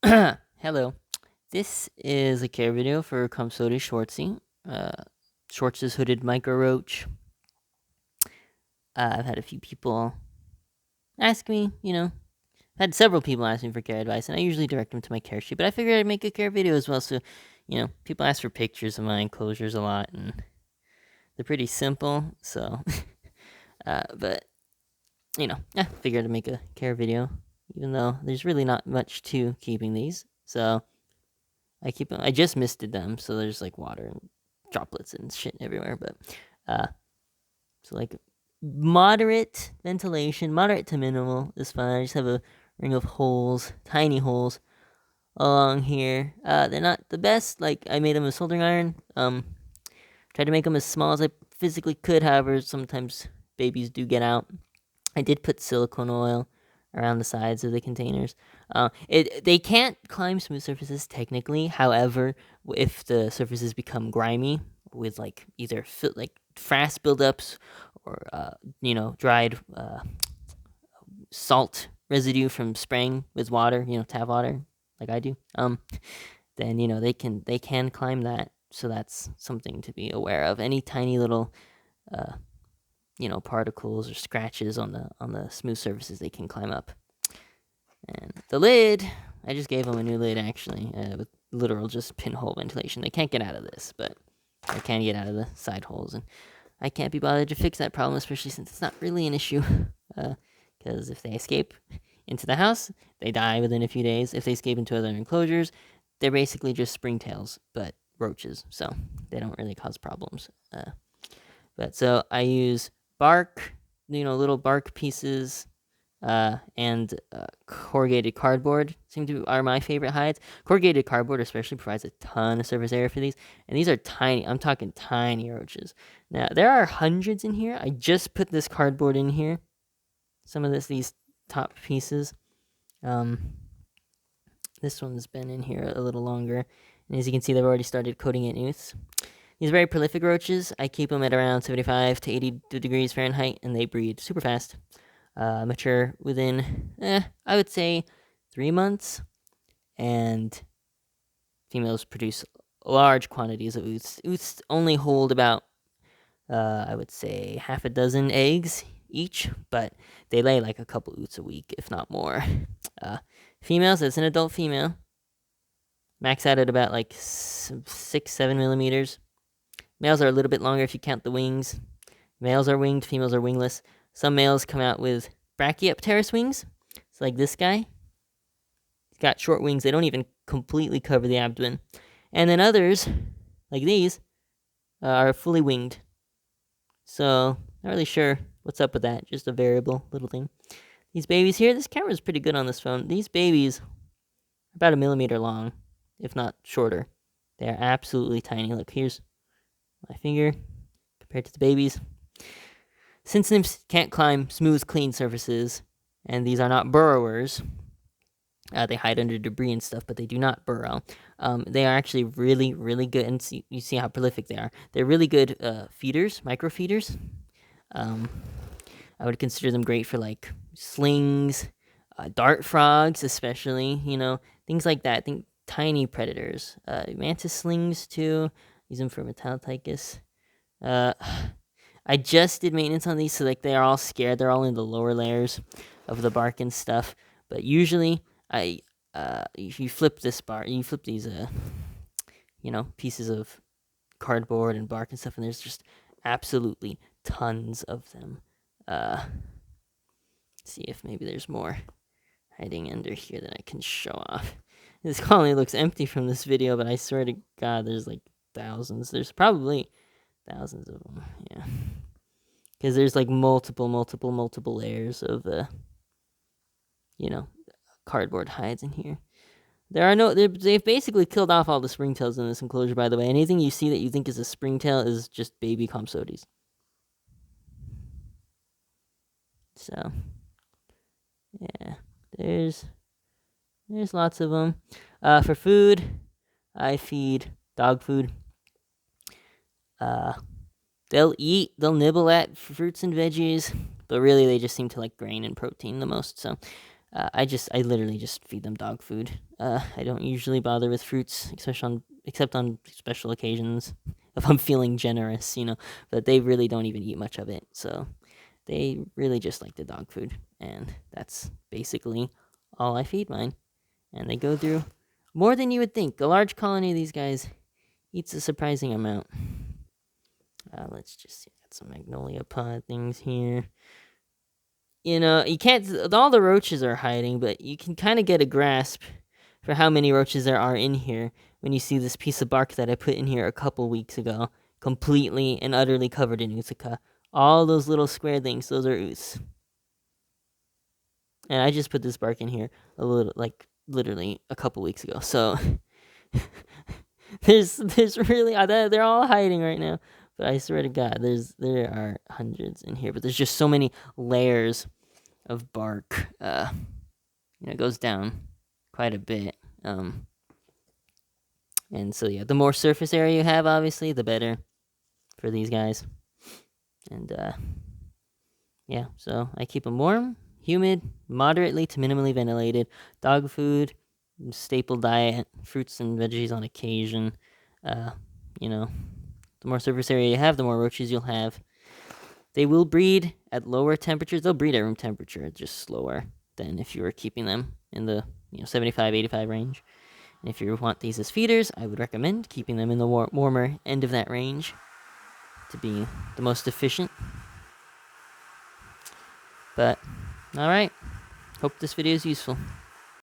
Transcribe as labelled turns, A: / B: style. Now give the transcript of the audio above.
A: Hello. This is a care video for Compsodes schwarzi. Schwartz's hooded micro roach. I've had a few people ask me, I've had several people ask me for care advice, and I usually direct them to my care sheet, but I figured I'd make a care video as well, so, people ask for pictures of my enclosures a lot, and they're pretty simple, so, but, I figured I'd make a care video, even though there's really not much to keeping these, so I keep them. I just misted them, so there's like water and droplets and shit everywhere. But so like moderate ventilation, moderate to minimal is fine. I just have a ring of holes, tiny holes along here. They're not the best. Like I made them with soldering iron. Tried to make them as small as I physically could. However, sometimes babies do get out. I did put silicone oil around the sides of the containers. They can't climb smooth surfaces technically. However, if the surfaces become grimy with like either like frass buildups or dried salt residue from spraying with water, tap water like I do, then they can climb that. So that's something to be aware of. Any tiny little uh, particles or scratches on the smooth surfaces, they can climb up. And the lid, I just gave them a new lid actually, with literal just pinhole ventilation. They can't get out of this, but they can get out of the side holes, and I can't be bothered to fix that problem, especially since it's not really an issue. Because if they escape into the house, they die within a few days. If they escape into other enclosures, they're basically just springtails, but roaches, so they don't really cause problems. But so I use bark, little bark pieces, and corrugated cardboard are my favorite hides. Corrugated cardboard especially provides a ton of surface area for these, and these are tiny. I'm talking tiny roaches. Now there are hundreds in here. I just put this cardboard in here. Some of these top pieces. This one's been in here a little longer, and as you can see, they've already started coating it ooze. These are very prolific roaches. I keep them at around 75 to 80 degrees Fahrenheit, and they breed super fast. Mature within, I would say, 3 months, and females produce large quantities of oots. Oots only hold about, I would say, half a dozen eggs each, but they lay like a couple oots a week, if not more. Females, it's an adult female, max out at about like 6-7 millimeters. Males are a little bit longer if you count the wings. Males are winged, females are wingless. Some males come out with brachypterous wings. It's like this guy. He's got short wings. They don't even completely cover the abdomen. And then others, like these, are fully winged. So, not really sure what's up with that. Just a variable little thing. These babies here, this camera is pretty good on this phone. These babies are about 1 millimeter long, if not shorter. They are absolutely tiny. Look, here's my finger compared to the babies. Since nymphs can't climb smooth, clean surfaces, and these are not burrowers, they hide under debris and stuff, but they do not burrow. They are actually really, really good, and you see how prolific they are. They're really good feeders, micro feeders. I would consider them great for like slings, dart frogs, especially. Things like that. Think tiny predators. Mantis slings too. Use them for metallotychus. I just did maintenance on these, so like they are all scared. They're all in the lower layers of the bark and stuff. But usually, if you flip this bark, you flip these, pieces of cardboard and bark and stuff, and there's just absolutely tons of them. See if maybe there's more hiding under here that I can show off. This colony looks empty from this video, but I swear to God, there's like thousands. There's probably thousands of them, yeah. Because there's like multiple layers of, cardboard hides in here. They've basically killed off all the springtails in this enclosure, by the way. Anything you see that you think is a springtail is just baby Compsodes. So, yeah, there's lots of them. For food, I feed dog food. They'll nibble at fruits and veggies, but really they just seem to like grain and protein the most. So I literally just feed them dog food. I don't usually bother with fruits, except on special occasions, if I'm feeling generous, you know. But they really don't even eat much of it, so they really just like the dog food, and that's basically all I feed mine. And they go through more than you would think. A large colony of these guys eats a surprising amount. Let's just see, got some magnolia pod things here. You know, you can't. All the roaches are hiding, but you can kind of get a grasp for how many roaches there are in here when you see this piece of bark that I put in here a couple weeks ago, completely and utterly covered in Utica. All those little square things, those are Oots. And I just put this bark in here a little, like literally a couple weeks ago. So there's really they're all hiding right now. But I swear to God, there are hundreds in here. But there's just so many layers of bark. It goes down quite a bit. And so yeah, the more surface area you have, obviously, the better for these guys. And yeah, so I keep them warm, humid, moderately to minimally ventilated. Dog food, staple diet, fruits and veggies on occasion. You know, the more surface area you have, the more roaches you'll have. They will breed at lower temperatures. They'll breed at room temperature, just slower than if you were keeping them in the 75, 85 range. And if you want these as feeders, I would recommend keeping them in the warmer end of that range to be the most efficient. But, alright. Hope this video is useful.